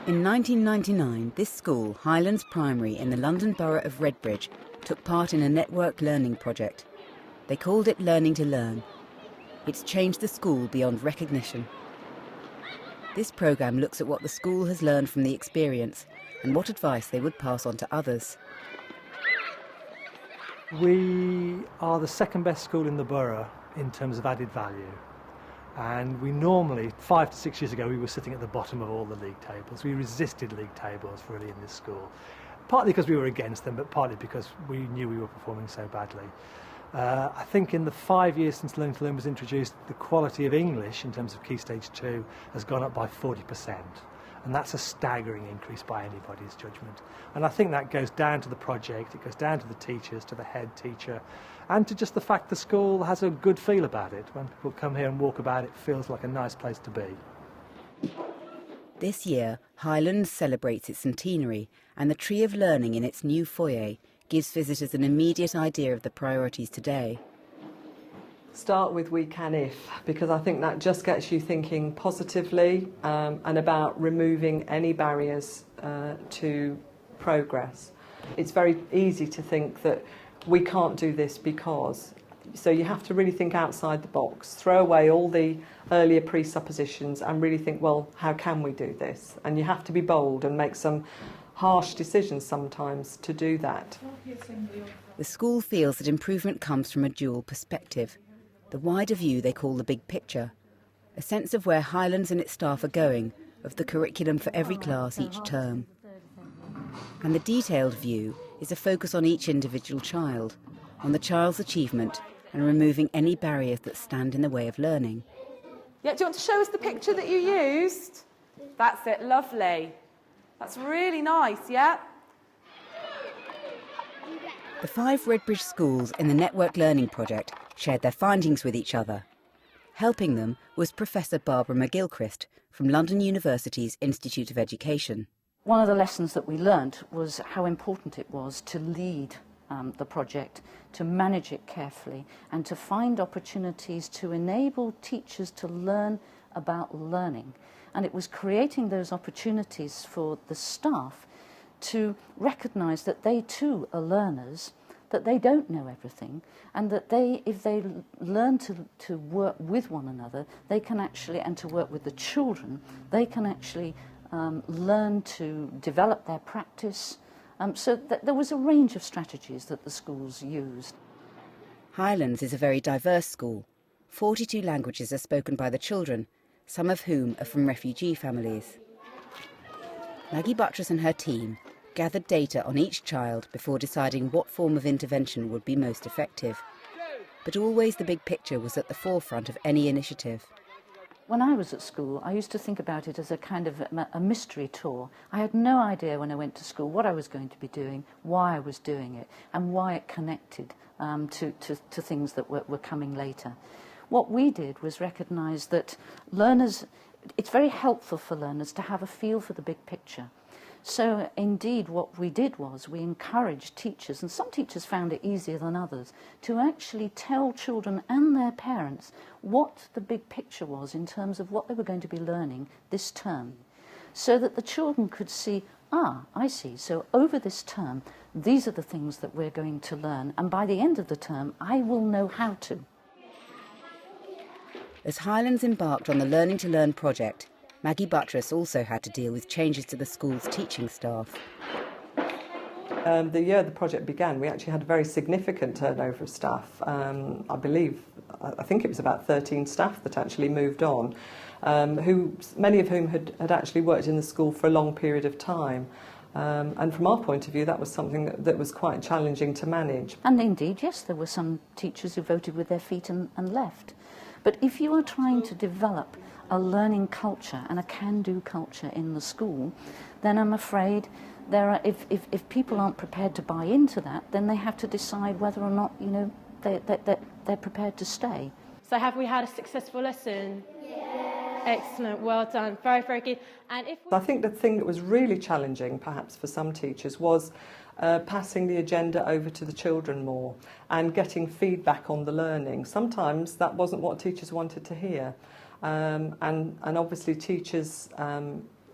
In 1999, this school, Highlands Primary in the London Borough of Redbridge, took part in a network learning project. They called it Learning to Learn. It's changed the school beyond recognition. This programme looks at what the school has learned from the experience and what advice they would pass on to others. We are the second best school in the borough in terms of added value. And we normally, 5 to 6 years ago, we were sitting at the bottom of all the league tables. We resisted league tables really in this school, partly because we were against them, but partly because we knew we were performing so badly. I think in the 5 years since Learning to Learn was introduced, the quality of English in terms of Key Stage 2 has gone up by 40%. And that's a staggering increase by anybody's judgment. And I think that goes down to the project, it goes down to the teachers, to the head teacher, and to just the fact the school has a good feel about it. When people come here and walk about, it feels like a nice place to be. This year, Highlands celebrates its centenary, and the Tree of Learning in its new foyer gives visitors an immediate idea of the priorities today. Start with we can if, because I think that just gets you thinking positively and about removing any barriers to progress. It's very easy to think that we can't do this because, so you have to really think outside the box, throw away all the earlier presuppositions and really think, well, how can we do this? And you have to be bold and make some harsh decisions sometimes to do that. The school feels that improvement comes from a dual perspective. The wider view they call the big picture, a sense of where Highlands and its staff are going, of the curriculum for every class each term. And the detailed view is a focus on each individual child, on the child's achievement and removing any barriers that stand in the way of learning. Yeah, do you want to show us the picture that you used? That's it, lovely. That's really nice, yeah? The 5 Redbridge schools in the Network Learning Project shared their findings with each other. Helping them was Professor Barbara McGilchrist from London University's Institute of Education. One of the lessons that we learned was how important it was to lead the project, to manage it carefully, and to find opportunities to enable teachers to learn about learning. And it was creating those opportunities for the staff to recognise that they too are learners, that they don't know everything, and that they, if they learn to work with one another, they can actually, and to work with the children, they can actually learn to develop their practice. So there was a range of strategies that the schools used. Highlands is a very diverse school. 42 languages are spoken by the children, some of whom are from refugee families. Maggie Buttress and her team gathered data on each child before deciding what form of intervention would be most effective. But always the big picture was at the forefront of any initiative. When I was at school, I used to think about it as a kind of a mystery tour. I had no idea when I went to school what I was going to be doing, why I was doing it, and why it connected to things that were coming later. What we did was recognise that learners, it's very helpful for learners to have a feel for the big picture. So indeed what we did was we encouraged teachers, and some teachers found it easier than others, to actually tell children and their parents what the big picture was in terms of what they were going to be learning this term, so that the children could see, I see, so over this term these are the things that we're going to learn, and by the end of the term I will know how to. As Highlands embarked on the Learning to Learn project, Maggie Buttress also had to deal with changes to the school's teaching staff. The year the project began, we actually had a very significant turnover of staff. I think it was about 13 staff that actually moved on, many of whom had actually worked in the school for a long period of time. And from our point of view, that was something that was quite challenging to manage. And indeed, yes, there were some teachers who voted with their feet and left. But if you are trying to develop a learning culture and a can-do culture in the school, then I'm afraid if people aren't prepared to buy into that, then they have to decide whether or not, they're prepared to stay. So have we had a successful lesson? Yeah. Excellent, well done, very, very good. And if I think the thing that was really challenging, perhaps for some teachers, was passing the agenda over to the children more and getting feedback on the learning. Sometimes that wasn't what teachers wanted to hear, and obviously teachers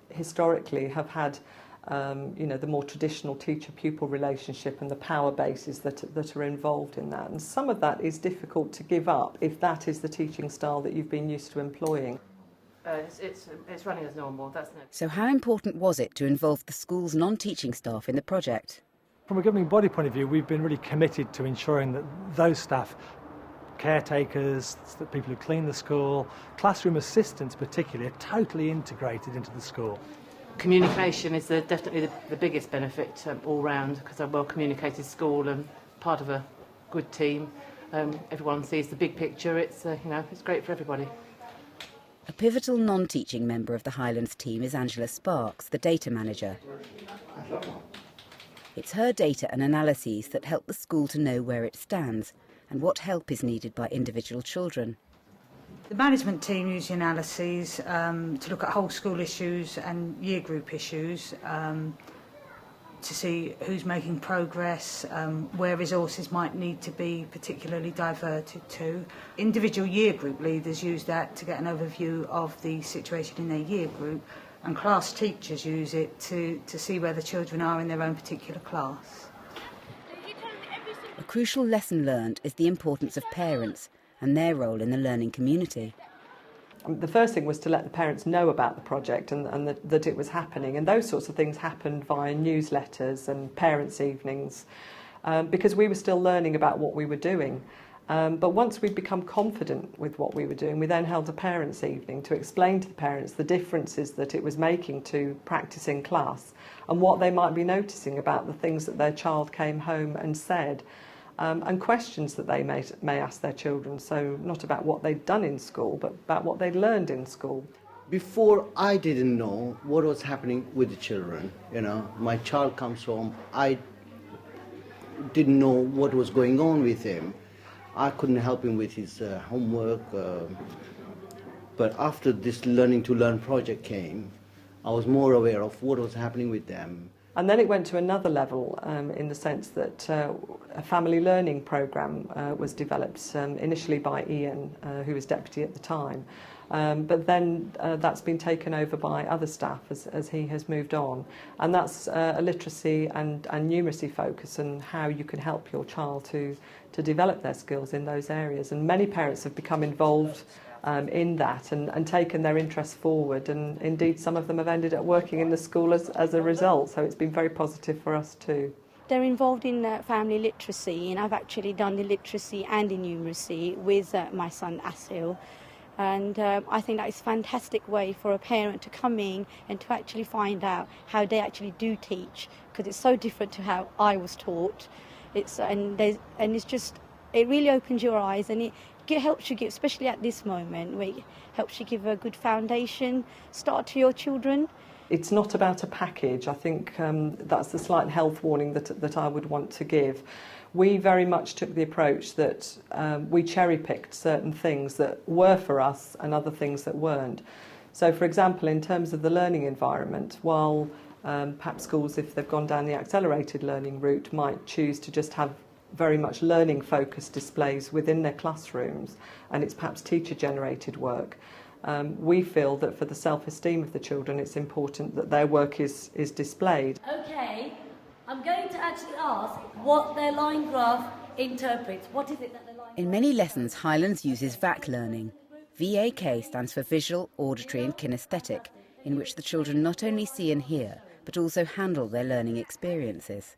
historically have had the more traditional teacher-pupil relationship and the power bases that are involved in that. And some of that is difficult to give up if that is the teaching style that you've been used to employing. It's running as normal. That's no. So how important was it to involve the school's non-teaching staff in the project? From a governing body point of view, we've been really committed to ensuring that those staff, caretakers, the people who clean the school, classroom assistants particularly, are totally integrated into the school. Communication is definitely the biggest benefit all round, because a well-communicated school and part of a good team. Everyone sees the big picture. It's it's great for everybody. A pivotal non-teaching member of the Highlands team is Angela Sparks, the data manager. It's her data and analyses that help the school to know where it stands and what help is needed by individual children. The management team use the analyses to look at whole school issues and year group issues, to see who's making progress, where resources might need to be particularly diverted to. Individual year group leaders use that to get an overview of the situation in their year group, and class teachers use it to see where the children are in their own particular class. A crucial lesson learned is the importance of parents and their role in the learning community. The first thing was to let the parents know about the project and that it was happening, and those sorts of things happened via newsletters and parents' evenings, because we were still learning about what we were doing. But once we'd become confident with what we were doing, we then held a parents' evening to explain to the parents the differences that it was making to practice in class and what they might be noticing about the things that their child came home and said. And questions that they may ask their children, so not about what they'd done in school, but about what they'd learned in school. Before, I didn't know what was happening with the children. My child comes home, I didn't know what was going on with him. I couldn't help him with his homework, but after this Learning to Learn project came, I was more aware of what was happening with them. And then it went to another level in the sense that a family learning programme was developed initially by Ian, who was deputy at the time. But then that's been taken over by other staff as he has moved on. And that's a literacy and numeracy focus and how you can help your child to develop their skills in those areas. And many parents have become involved in that and taken their interests forward, and indeed some of them have ended up working in the school as a result, so it's been very positive for us too. They're involved in family literacy, and I've actually done the literacy and the numeracy with my son Asil, and I think that is a fantastic way for a parent to come in and to actually find out how they actually do teach, because it's so different to how I was taught. It really opens your eyes, and it helps you give, especially at this moment, where it helps you give a good foundation start to your children. It's not about a package. I think that's the slight health warning that I would want to give. We very much took the approach that we cherry-picked certain things that were for us and other things that weren't. So, for example, in terms of the learning environment, while perhaps schools, if they've gone down the accelerated learning route, might choose to just have very much learning focused displays within their classrooms, and it's perhaps teacher generated work. We feel that for the self-esteem of the children it's important that their work is displayed. Okay, I'm going to actually ask what their line graph interprets. What is it that the line... In many lessons, Highlands uses VAC learning. VAK stands for Visual, Auditory and Kinesthetic, in which the children not only see and hear, but also handle their learning experiences.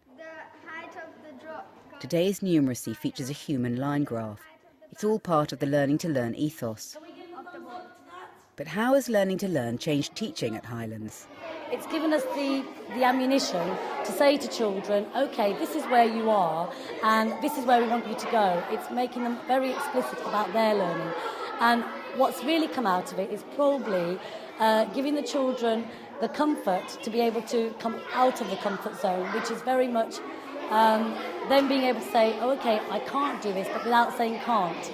Today's numeracy features a human line graph. It's all part of the Learning to Learn ethos. But how has Learning to Learn changed teaching at Highlands? It's given us the ammunition to say to children, OK, this is where you are and this is where we want you to go. It's making them very explicit about their learning. And what's really come out of it is probably giving the children the comfort to be able to come out of the comfort zone, which is very much then being able to say, oh, OK, I can't do this, but without saying can't.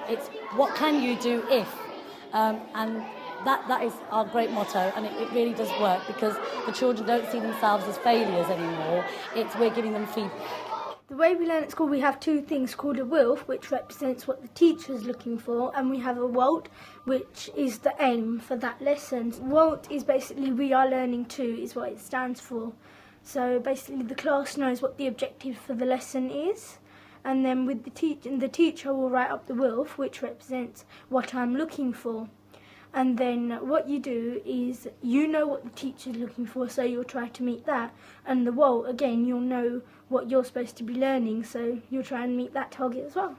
It's what can you do if? And that is our great motto, and it really does work, because the children don't see themselves as failures anymore. We're giving them feedback. The way we learn at school, we have two things called a WILF, which represents what the teacher is looking for, and we have a WALT, which is the aim for that lesson. WALT is basically we are learning too, is what it stands for. So basically the class knows what the objective for the lesson is, and then with the teacher will write up the WILF, which represents what I'm looking for. And then what you do is you know what the teacher's looking for, so you'll try to meet that. And the WALT, again, you'll know what you're supposed to be learning, so you'll try and meet that target as well.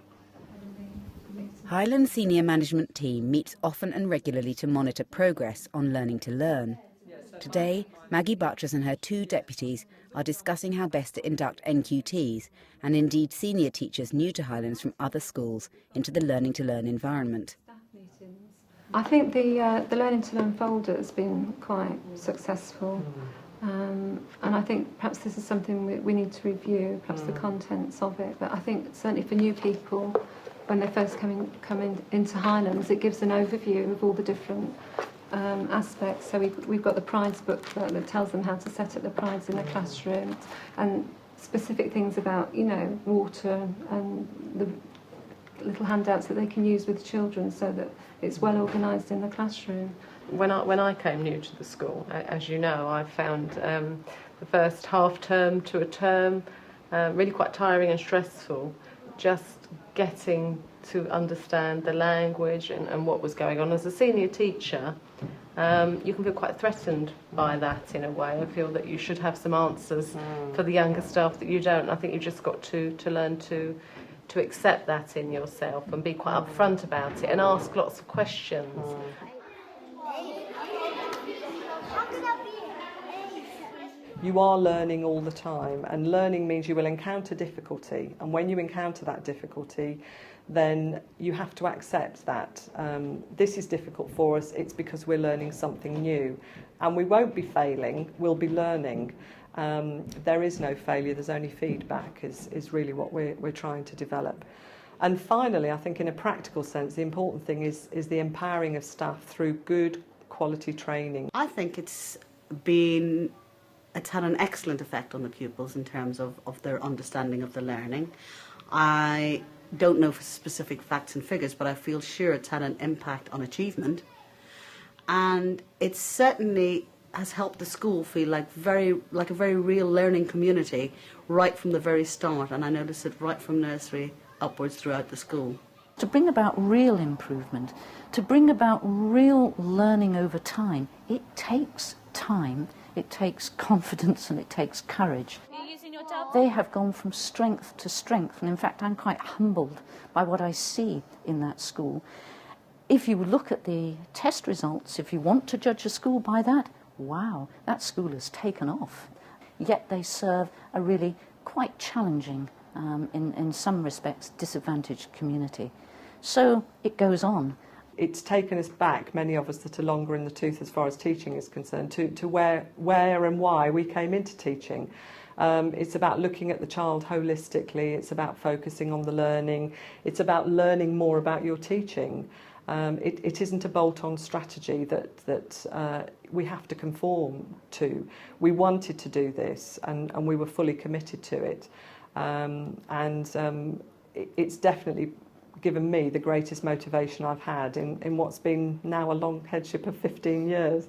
Highland Senior Management Team meets often and regularly to monitor progress on learning to learn. Today, Maggie Buttress and her 2 deputies are discussing how best to induct NQTs, and indeed senior teachers new to Highlands from other schools, into the Learning to Learn environment. I think the Learning to Learn folder has been quite successful, and I think perhaps this is something we need to review, perhaps the contents of it. But I think certainly for new people, when they first come into Highlands, it gives an overview of all the different aspects. So we've got the prides booklet that tells them how to set up the prides in the classroom, and specific things about, you know, water and the little handouts that they can use with children, so that it's well organised in the classroom. When I came new to the school, as you know, I found the first half term to a term really quite tiring and stressful, just getting to understand the language and what was going on. As a senior teacher, you can feel quite threatened by that in a way. I feel that you should have some answers for the younger staff that you don't. I think you've just got to learn to accept that in yourself and be quite upfront about it and ask lots of questions. You are learning all the time, and learning means you will encounter difficulty, and when you encounter that difficulty, then you have to accept that this is difficult for us, it's because we're learning something new, and we won't be failing, we'll be learning. There is no failure, there's only feedback is really what we're trying to develop. And finally, I think in a practical sense, the important thing is the empowering of staff through good quality training. I think it's had an excellent effect on the pupils in terms of their understanding of the learning. I don't know for specific facts and figures, but I feel sure it's had an impact on achievement. And it certainly has helped the school feel like a very real learning community right from the very start, and I noticed it right from nursery upwards throughout the school. To bring about real improvement, to bring about real learning over time, it takes time, it takes confidence, and it takes courage. They have gone from strength to strength, and in fact I'm quite humbled by what I see in that school. If you look at the test results, if you want to judge a school by that, wow, that school has taken off. Yet they serve a really quite challenging, in some respects, disadvantaged community. So it goes on. It's taken us back, many of us that are longer in the tooth as far as teaching is concerned, to where and why we came into teaching. It's about looking at the child holistically, it's about focusing on the learning, it's about learning more about your teaching. It isn't a bolt-on strategy that we have to conform to. We wanted to do this, and we were fully committed to it. It's definitely given me the greatest motivation I've had in what's been now a long headship of 15 years.